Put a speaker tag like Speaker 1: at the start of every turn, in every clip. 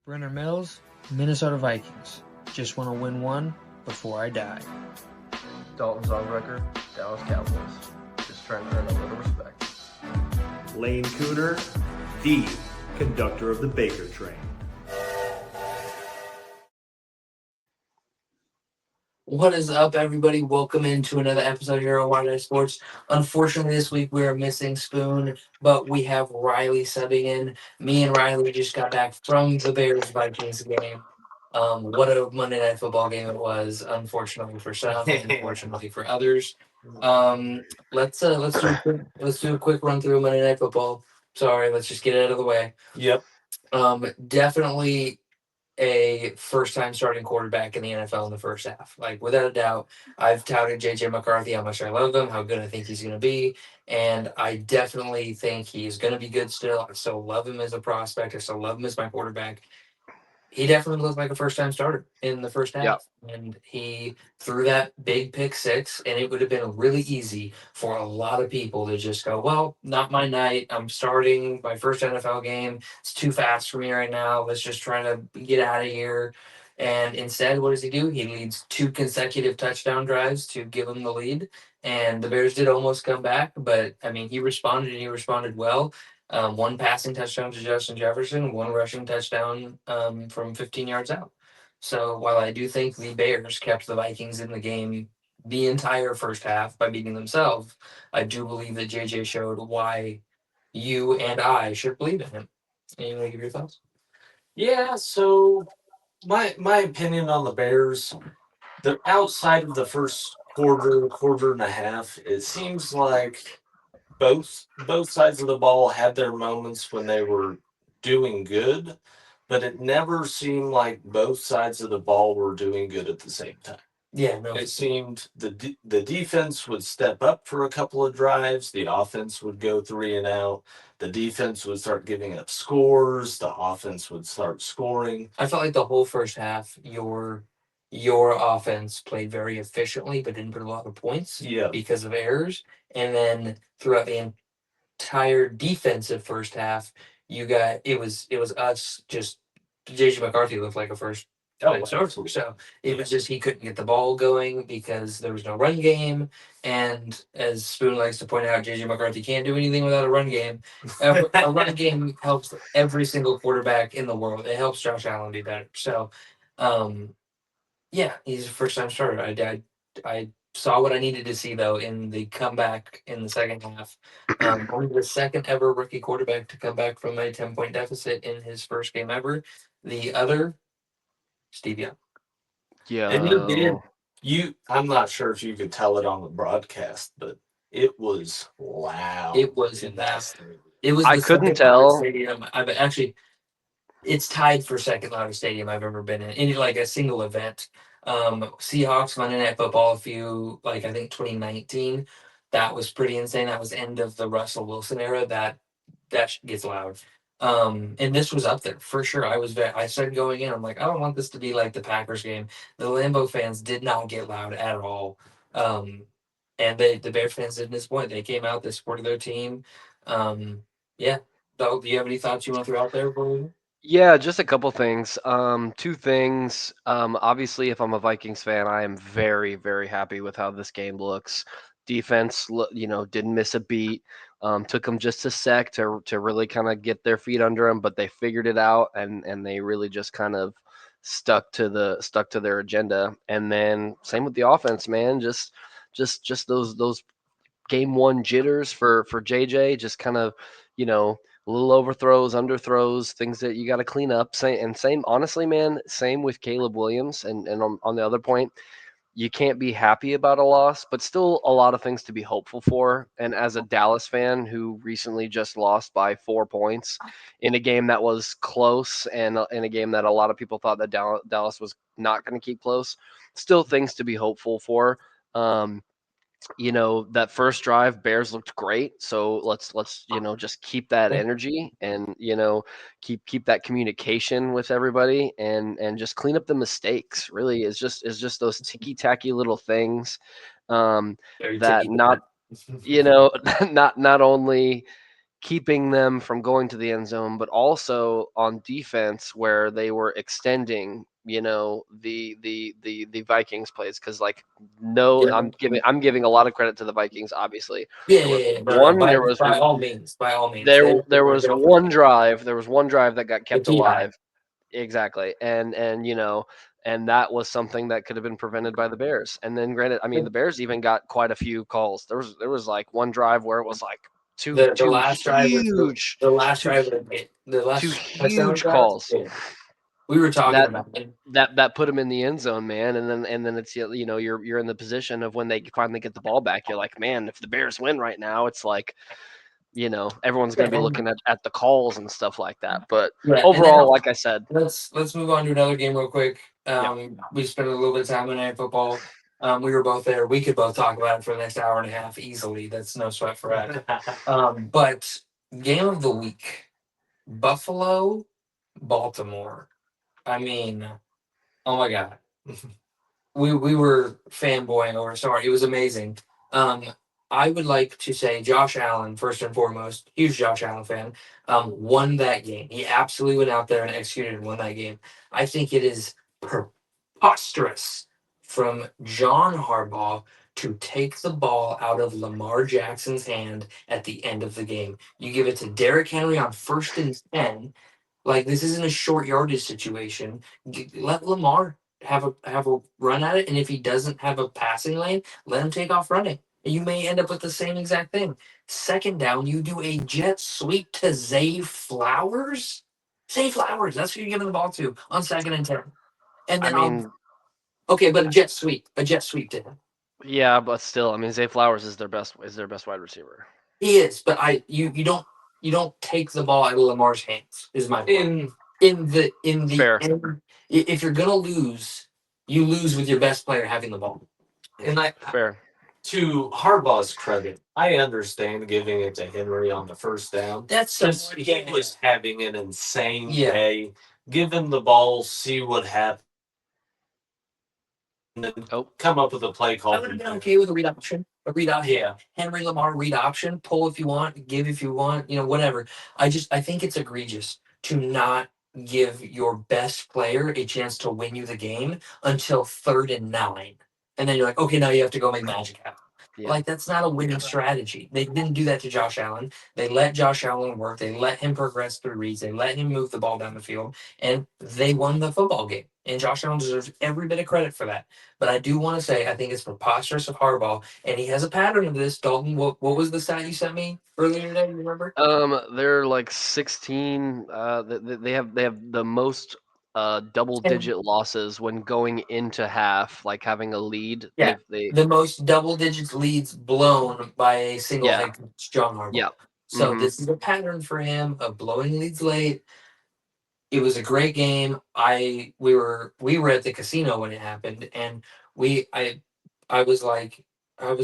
Speaker 1: Brenner Mills, Minnesota Vikings. Just want to win one before I die.
Speaker 2: Dalton Zongrecker, Dallas Cowboys. Just trying to earn a little respect.
Speaker 3: Lane Cooter, the conductor of the Baker train.
Speaker 4: What is up, everybody? Welcome into another episode here on Wide Sports. Unfortunately, this week we are missing Spoon, but we have Riley subbing in. Me and Riley just got back from the Bears Vikings game. What a Monday Night Football game it was. Unfortunately for some, unfortunately for others. Let's do a quick run through Monday Night Football. Sorry, let's just get it out of the way.
Speaker 3: Yep.
Speaker 4: Definitely a first-time starting quarterback in the NFL in the first half. Like, without a doubt, I've touted J.J. McCarthy, how much I love him, how good I think he's going to be, and I definitely think he's going to be good still. I still love him as a prospect. I still love him as my quarterback. He definitely looked like a first-time starter in the first half, and he threw that big pick six, and it would have been really easy for a lot of people to just go, well, not my night. I'm starting my first NFL game. It's too fast for me right now. Let's just try to get out of here. And instead, what does he do? He leads two consecutive touchdown drives to give him the lead. And the Bears did almost come back, but I mean, he responded and he responded well. One passing touchdown to Justin Jefferson, one rushing touchdown from 15 yards out. So while I do think the Bears kept the Vikings in the game the entire first half by beating themselves, I do believe that JJ showed why you and I should believe in him. And you want to give your thoughts?
Speaker 5: Yeah, so my opinion on the Bears, the outside of the first quarter and a half, it seems like both sides of the ball had their moments when they were doing good, but it never seemed like both sides of the ball were doing good at the same time.
Speaker 4: Yeah, no.
Speaker 5: It seemed the defense would step up for a couple of drives, the offense would go three and out. The defense would start giving up scores. The offense would start scoring.
Speaker 4: I felt like the whole first half, your offense played very efficiently, but didn't put a lot of points because of errors. And then throughout the entire defensive first half, it was us just JJ McCarthy looked like a first starter. So it was just he couldn't get the ball going because there was no run game. And as Spoon likes to point out, JJ McCarthy can't do anything without a run game. A run game helps every single quarterback in the world. It helps Josh Allen be better. So, yeah, he's a first time starter. I saw what I needed to see though in the comeback in the second half. Only the second ever rookie quarterback to come back from a 10-point deficit in his first game ever. The other, Steve Young.
Speaker 5: Yeah. And I'm not sure if you could tell it on the broadcast, but it was loud.
Speaker 4: It was
Speaker 5: in
Speaker 4: that.
Speaker 5: that stadium.
Speaker 4: It was.
Speaker 6: I
Speaker 4: the
Speaker 6: couldn't
Speaker 4: second
Speaker 6: tell.
Speaker 4: loudest stadium I've actually. It's tied for second loudest stadium I've ever been in like a single event. Seahawks Monday Night Football, I think 2019, that was pretty insane. That was end of the Russell Wilson era. That gets loud. And this was up there for sure. I started going in. I'm like, I don't want this to be like the Packers game. The Lambeau fans did not get loud at all. And the Bears fans didn't disappoint. They came out, they supported their team. Yeah. So, do you have any thoughts you want to throw out there for me?
Speaker 6: Yeah, just a couple things. Two things. Obviously, if I'm a Vikings fan, I am very, very happy with how this game looks. Defense, didn't miss a beat. Took them just a sec to really kind of get their feet under them, but they figured it out and they really just kind of stuck to their agenda. And then same with the offense, man. Just those game one jitters for JJ. Just kind of, little overthrows, underthrows, things that you got to clean up. Same, honestly, man, same with Caleb Williams. And on the other point, you can't be happy about a loss, but still a lot of things to be hopeful for. And as a Dallas fan who recently just lost by 4 points in a game that was close and in a game that a lot of people thought that Dallas was not going to keep close, still things to be hopeful for. That first drive, Bears looked great. So let's just keep that energy and keep that communication with everybody and just clean up the mistakes. Really, is just those ticky tacky little things that not only keeping them from going to the end zone, but also on defense where they were extending, the Vikings plays. Because like, no,
Speaker 4: Yeah.
Speaker 6: I'm giving a lot of credit to the Vikings. Obviously,
Speaker 4: Yeah,
Speaker 6: there was
Speaker 4: yeah, yeah. No,
Speaker 6: one, there was
Speaker 4: by all means, by all means.
Speaker 6: there was one drive, that got kept
Speaker 4: PI.
Speaker 6: alive. Exactly, and that was something that could have been prevented by the Bears. And then, granted, I mean, the Bears even got quite a few calls. There was like one drive where it was like two
Speaker 4: The last drive was
Speaker 6: huge
Speaker 4: the last
Speaker 6: two
Speaker 4: drive the
Speaker 6: two
Speaker 4: last touchdown
Speaker 6: huge
Speaker 4: drive.
Speaker 6: calls
Speaker 4: Yeah. We were talking
Speaker 6: that
Speaker 4: about it.
Speaker 6: that put him in the end zone, man. And then it's, you're in the position of when they finally get the ball back, you're like, man, if the Bears win right now, it's like, everyone's going to be looking at the calls and stuff like that. But
Speaker 4: Yeah, and then
Speaker 6: overall, like I said,
Speaker 4: let's move on to another game real quick.
Speaker 6: Yeah.
Speaker 4: We spent a little bit of time on night football. We were both there. We could both talk about it for the next hour and a half easily. That's no sweat for us. But game of the week, Buffalo, Baltimore. I mean, oh my god, we were fanboying over. Sorry, it was amazing. I would like to say Josh Allen, first and foremost, huge Josh Allen fan, won that game. He absolutely went out there and executed and won that game. I think it is preposterous from John Harbaugh to take the ball out of Lamar Jackson's hand at the end of the game. You give it to Derrick Henry on 1st and 10. Like, this isn't a short yardage situation. Let Lamar have a run at it, and if he doesn't have a passing lane, let him take off running. And you may end up with the same exact thing. 2nd down, you do a jet sweep to Zay Flowers. Zay Flowers, that's who you're giving the ball to on 2nd and 10. And then okay, but a jet sweep to him.
Speaker 6: yeah, but still, I mean, Zay Flowers is their best wide receiver.
Speaker 4: He is, but you don't take the ball out of Lamar's hands. Is my point. In the
Speaker 6: Fair.
Speaker 4: end, if you're gonna lose, you lose with your best player having the ball.
Speaker 5: And
Speaker 6: Fair.
Speaker 5: to Harbaugh's credit, I understand giving it to Henry on the 1st down.
Speaker 4: That's
Speaker 5: Just he was having an insane
Speaker 4: Yeah.
Speaker 5: day. Give him the ball, see what happens, and then come up with a play call.
Speaker 4: I would have been okay with a read option.
Speaker 5: Yeah.
Speaker 4: Henry Lamar read option. Pull if you want, give if you want, whatever. I think it's egregious to not give your best player a chance to win you the game until 3rd and 9. And then you're like, okay, now you have to go make magic happen.
Speaker 6: Yeah.
Speaker 4: Like, that's not a winning strategy. They didn't do that to Josh Allen. They let Josh Allen work. They let him progress through reads. They let him move the ball down the field, and they won the football game. And Josh Allen deserves every bit of credit for that. But I do want to say I think it's preposterous of Harbaugh, and he has a pattern of this. Dalton, what was the stat you sent me earlier today? You remember?
Speaker 6: They're like 16. They have the most double-digit losses when going into half, like having a lead.
Speaker 4: Yeah, the most double digits leads blown by a single head coach, John Harbaugh.
Speaker 6: Yeah.
Speaker 4: So this is a pattern for him of blowing leads late. It was a great game. We were at the casino when it happened, and I was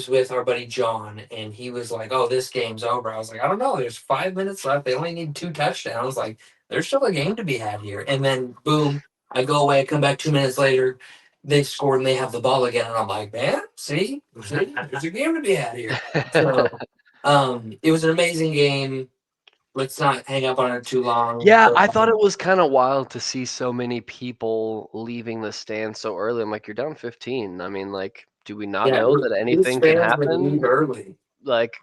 Speaker 4: with our buddy John, and he was like, "Oh, this game's over." I was like, "I don't know. There's 5 minutes left. They only need 2 touchdowns. Like, there's still a game to be had here." And then, boom! I go away. I come back 2 minutes later. They scored and they have the ball again, and I'm like, "Man, see, there's a game to be had here." So, it was an amazing game. Let's not hang up on it too long.
Speaker 6: Yeah, I thought it was kind of wild to see so many people leaving the stand so early. I'm like, you're down 15. I mean, like, do we not know that anything can happen?
Speaker 4: Early.
Speaker 6: Like,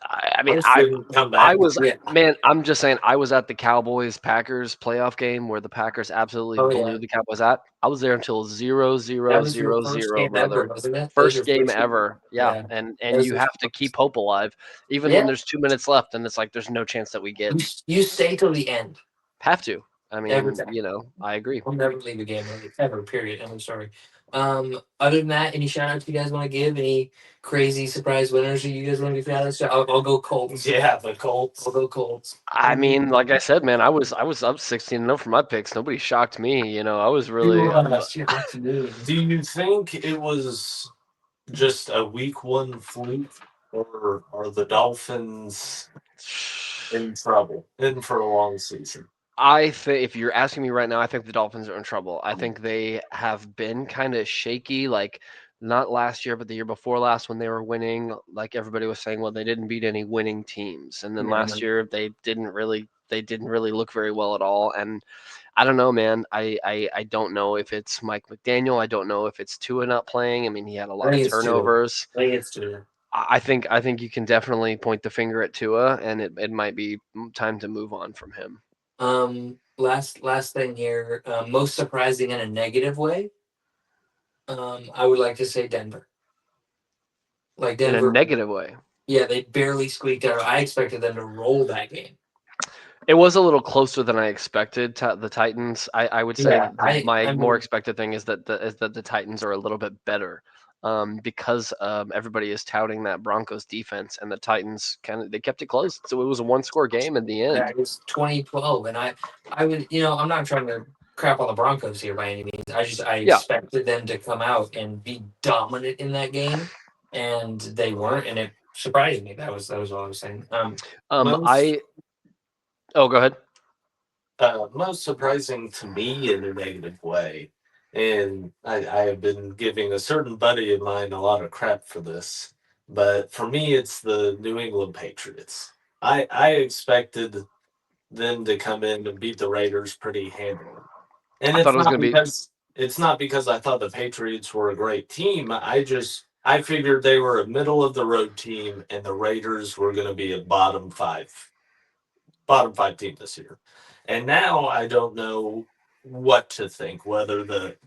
Speaker 6: I was, man, I'm just saying, I was at the Cowboys-Packers playoff game where the Packers absolutely blew the Cowboys out. I was there until 0-0-0-0, brother. First game ever. Yeah. And you have to keep hope alive, even when there's 2 minutes left, and it's like there's no chance that we get.
Speaker 4: You stay till the end.
Speaker 6: Have to. I mean, I agree.
Speaker 4: I'll never leave a game ever, period. I'm sorry. Other than that, any shout outs you guys want to give? Any crazy surprise winners you guys want to give shout outs to? I'll go Colts.
Speaker 5: Yeah, the Colts.
Speaker 4: I'll go Colts.
Speaker 6: I mean, like I said, man, I was up 16-0 for my picks. Nobody shocked me. I was really.
Speaker 5: Do you think it was just a week 1 fluke, or are the Dolphins in trouble for a long season?
Speaker 6: I think, if you're asking me right now, I think the Dolphins are in trouble. I think they have been kind of shaky. Like, not last year, but the year before last when they were winning, like everybody was saying, well, they didn't beat any winning teams. And then
Speaker 4: Yeah,
Speaker 6: last year they didn't really look very well at all. And I don't know, man. I don't know if it's Mike McDaniel. I don't know if it's Tua not playing. I mean, he had a
Speaker 4: I
Speaker 6: lot of
Speaker 4: think it's Tua.
Speaker 6: turnovers.
Speaker 4: I think it's Tua.
Speaker 6: I think you can definitely point the finger at Tua, and it might be time to move on from him.
Speaker 4: Last thing here. Most surprising in a negative way. I would like to say Denver. Like
Speaker 6: In a
Speaker 4: Denver,
Speaker 6: negative way.
Speaker 4: yeah, they barely squeaked out. I expected them to roll that game.
Speaker 6: It was a little closer than I expected. The Titans. I would say
Speaker 4: Yeah,
Speaker 6: my
Speaker 4: I
Speaker 6: more
Speaker 4: mean,
Speaker 6: expected thing is that the Titans are a little bit better, because everybody is touting that Broncos defense, and the Titans they kept it close. So it was a 1-score game at the end.
Speaker 4: yeah, it's 2012, and I would, I'm not trying to crap on the Broncos here by any means. I
Speaker 6: Yeah.
Speaker 4: expected them to come out and be dominant in that game, and they weren't, and it surprised me. That was all I was saying.
Speaker 6: Oh, go ahead.
Speaker 5: Most surprising to me in a negative way, and I have been giving a certain buddy of mine a lot of crap for this, but for me, it's the New England Patriots. I expected them to come in and beat the Raiders pretty handily, and
Speaker 6: I thought it was going to be.
Speaker 5: it's not because I thought the Patriots were a great team. I figured they were a middle of the road team, and the Raiders were going to be a bottom five team this year. And now I don't know what to think, whether the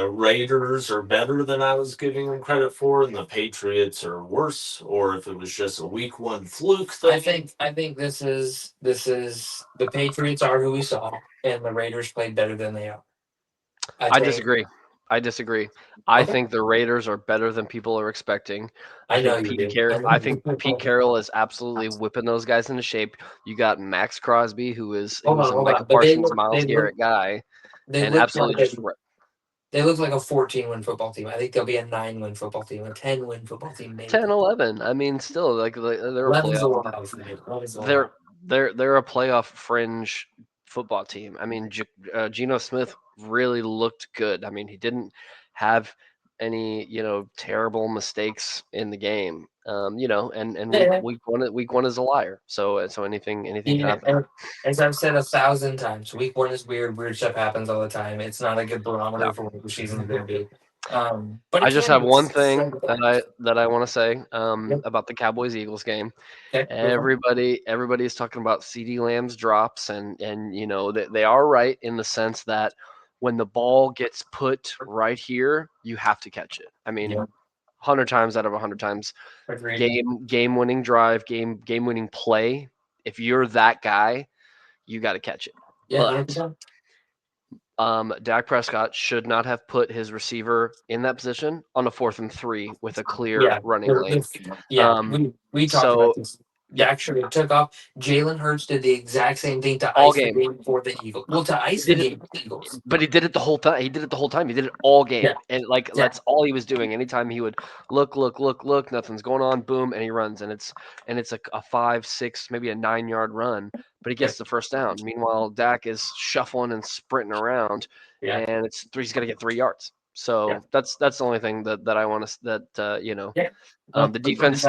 Speaker 5: Raiders are better than I was giving them credit for and the Patriots are worse, or if it was just a week 1 fluke thing.
Speaker 4: I think this is the Patriots are who we saw, and the Raiders played better than they are.
Speaker 6: I disagree. I think the Raiders are better than people are expecting. I think Pete Carroll is absolutely whipping those guys into shape. You got Max Crosby, who is a Micah Parsons, Myles Garrett guy, and absolutely
Speaker 4: they look like a 14-win football team. I think they'll be a 9-win football team, a 10-win football team, maybe
Speaker 6: 10, 11. I mean, still they're a playoff. They're a playoff fringe football team. I mean, Geno Smith really looked good. I mean, he didn't have any terrible mistakes in the game. Week one is a liar. So anything can happen.
Speaker 4: As I've said 1,000 times, week 1 is weird. Weird stuff happens all the time. It's not a good barometer for what the season's going to be. But
Speaker 6: I just have one thing that I want to say about the Cowboys-Eagles game.
Speaker 4: Okay.
Speaker 6: Everybody is talking about CeeDee Lamb's drops, and they are right in the sense that when the ball gets put right here, you have to catch it. I mean, 100 times out of 100 times, game-winning drive, game-winning play. If you're that guy, you got to catch it.
Speaker 4: Yeah,
Speaker 6: Dak Prescott should not have put his receiver in that position on a 4th and 3 with a clear running lane.
Speaker 4: We talked about this. Dak should have took off. Jalen Hurts did the exact same thing to ice the game for the Eagles. Well, to ice the game for the Eagles.
Speaker 6: But he did it the whole time. He did it all game. Yeah. And that's all he was doing. Anytime he would look, nothing's going on, boom, and he runs. And it's a 5, 6, maybe a 9-yard run, but he gets the first down. Meanwhile, Dak is shuffling and sprinting around, and he's got to get 3 yards. So that's the only thing that I want to the defense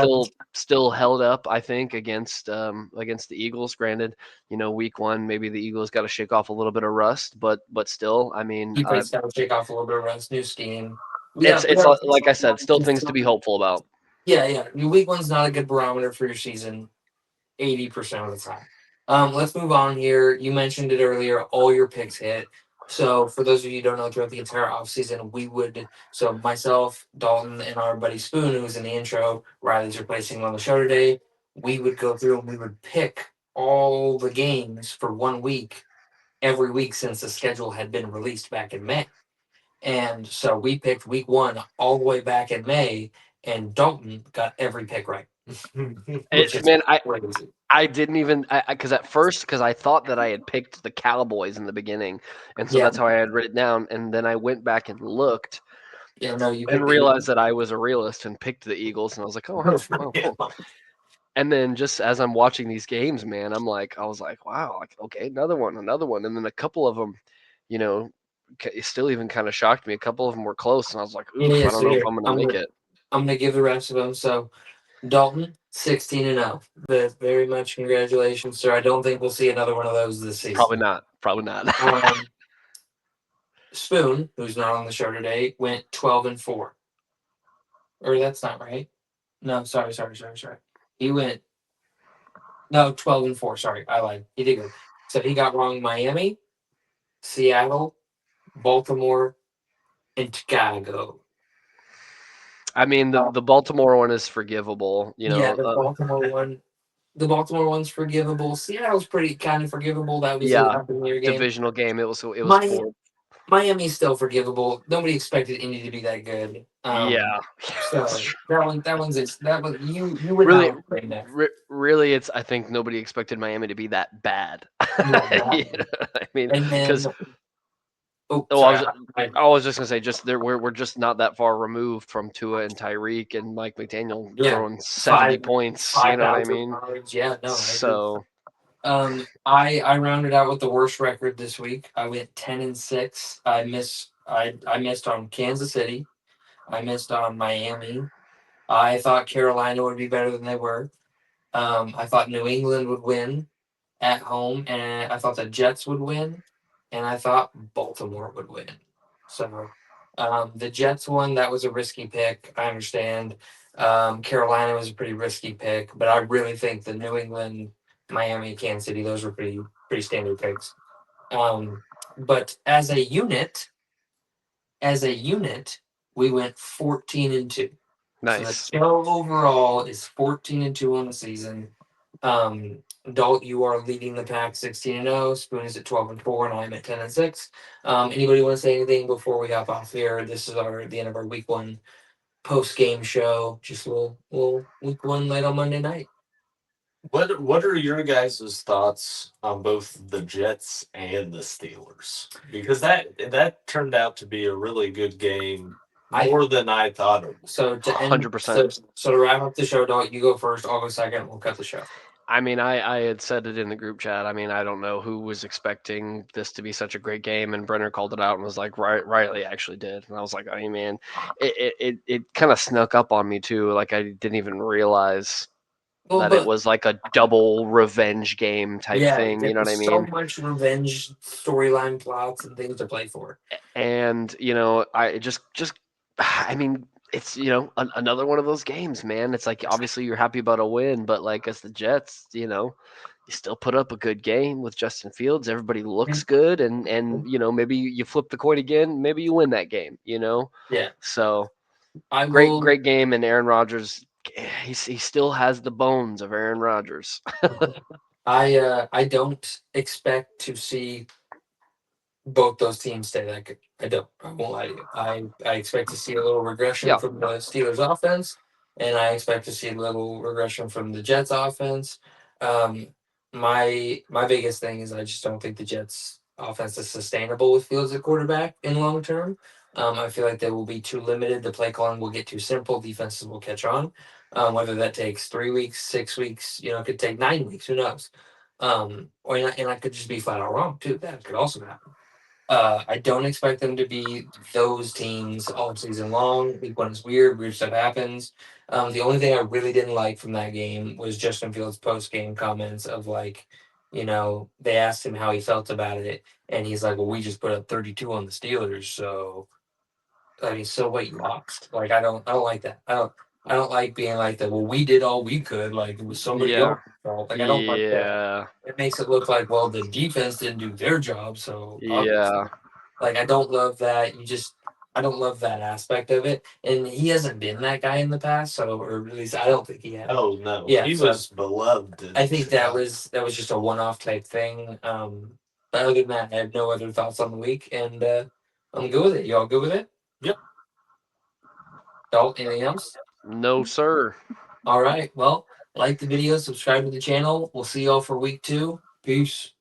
Speaker 6: still held up, I think, against the Eagles. Granted, week 1 maybe the Eagles got to shake off a little bit of rust, but still, I mean,
Speaker 4: defense got to shake off a little bit of rust, new scheme.
Speaker 6: It's like I said, still things to be hopeful about.
Speaker 4: Yeah. Week 1's not a good barometer for your season 80% of the time. Let's move on here. You mentioned it earlier. All your picks hit. So for those of you who don't know, throughout the entire offseason, myself, Dalton, and our buddy Spoon, who was in the intro, Riley's replacing him on the show today, we would go through and we would pick all the games for 1 week, every week since the schedule had been released back in May. And so we picked week 1 all the way back in May, and Dalton got every pick right.
Speaker 6: I didn't even because at first I thought that I had picked the Cowboys in the beginning, and so that's how I had written it down. And then I went back and looked, and realized that I was a realist and picked the Eagles, and I was like, oh, cool. And then just as I'm watching these games, man, I was like, wow, okay, another one, and then a couple of them, it still even kind of shocked me. A couple of them were close, and I was like, oof,
Speaker 4: Yeah,
Speaker 6: I don't
Speaker 4: so
Speaker 6: know if
Speaker 4: here,
Speaker 6: I'm going to make it.
Speaker 4: I'm gonna give the rest of them. So Dalton, 16-0. Very much congratulations, sir. I don't think we'll see another one of those this season.
Speaker 6: Probably not. Probably not.
Speaker 4: Spoon, who's not on the show today, went 12-4. Or that's not right. No, sorry. He went 12-4. Sorry, I lied. He did good. So he got wrong Miami, Seattle, Baltimore, and Chicago.
Speaker 6: I mean, the Baltimore one is forgivable.
Speaker 4: Yeah, the Baltimore one. The Baltimore one's forgivable. Seattle's pretty kind of forgivable. That was
Speaker 6: yeah,
Speaker 4: a game.
Speaker 6: divisional game. It was
Speaker 4: Miami,
Speaker 6: 4.
Speaker 4: Miami's still forgivable. Nobody expected Indy to be that good.
Speaker 6: Yeah.
Speaker 4: So that one you would
Speaker 6: Really,
Speaker 4: not have that.
Speaker 6: really, it's. I think nobody expected Miami to be that bad.
Speaker 4: Yeah,
Speaker 6: You know what I mean,
Speaker 4: and then
Speaker 6: because I was just gonna say, just there, we're just not that far removed from Tua and Tyreek and Mike McDaniel throwing 70 points. You know what I mean?
Speaker 4: Yeah, no.
Speaker 6: So
Speaker 4: I rounded out with the worst record this week. I went 10-6. I missed on Kansas City. I missed on Miami. I thought Carolina would be better than they were. I thought New England would win at home, and I thought the Jets would win, and I thought Baltimore would win. So the Jets one, that was a risky pick. I understand. Carolina was a pretty risky pick, but I really think the New England, Miami, Kansas City, those were pretty standard picks. But as a unit, we went 14-2.
Speaker 6: nice.
Speaker 4: So the show overall is 14-2 on the season. Dalt, you are leading the pack 16-0. Spoon is at 12-4, and I'm at 10-6. Anybody want to say anything before we hop off here? This is the end of our week 1 post game show. Just a little week 1 night on Monday night.
Speaker 5: What are your guys' thoughts on both the Jets and the Steelers? Because that turned out to be a really good game, more than I thought it was.
Speaker 4: So to end,
Speaker 6: 100%.
Speaker 4: So to wrap up the show, Dalt, you go first. I'll go second. We'll cut the show.
Speaker 6: I mean, I had said it in the group chat. I mean, I don't know who was expecting this to be such a great game, and Brenner called it out and was like, Riley actually did, and I was like, I mean, man, it kind of snuck up on me too. Like I didn't even realize that it was like a double revenge game type thing. You know what I mean?
Speaker 4: So much revenge storyline plots and things to play for.
Speaker 6: And I just I mean, it's another one of those games, man. It's like obviously you're happy about a win, but like as the Jets, you still put up a good game with Justin Fields. Everybody looks good, and maybe you flip the coin again, maybe you win that game.
Speaker 4: Yeah.
Speaker 6: So great game, and Aaron Rodgers, he still has the bones of Aaron Rodgers.
Speaker 4: I don't expect to see both those teams stay that good. I won't lie to you. I expect to see a little regression from the Steelers offense, and I expect to see a little regression from the Jets offense. My biggest thing is I just don't think the Jets offense is sustainable with Fields at quarterback in long term. I feel like they will be too limited. The play calling will get too simple. Defenses will catch on. Whether that takes 3 weeks, 6 weeks, it could take 9 weeks. Who knows? And I could just be flat out wrong too. That could also happen. I don't expect them to be those teams all season long. Week 1 is weird stuff happens. The only thing I really didn't like from that game was Justin Fields' post-game comments of like, they asked him how he felt about it, and he's like, well, we just put up 32 on the Steelers, so I mean, so what, you lost? Like, I don't like that. I don't like being like that. Well, we did all we could. Like, it was somebody else's fault. Like, I don't like that. It makes it look like, well, the defense didn't do their job. So, like, I don't love that. I don't love that aspect of it. And he hasn't been that guy in the past. So, or at least I don't think he has.
Speaker 5: Oh, no.
Speaker 4: Yeah,
Speaker 5: he was beloved.
Speaker 4: I think that was just a one-off type thing. But other than that, I have no other thoughts on the week. And I'm good with it. Y'all good with it?
Speaker 5: Yep.
Speaker 4: Dalt, anything else?
Speaker 6: No, sir.
Speaker 4: All right. Well, like the video, subscribe to the channel. We'll see y'all for week 2. Peace.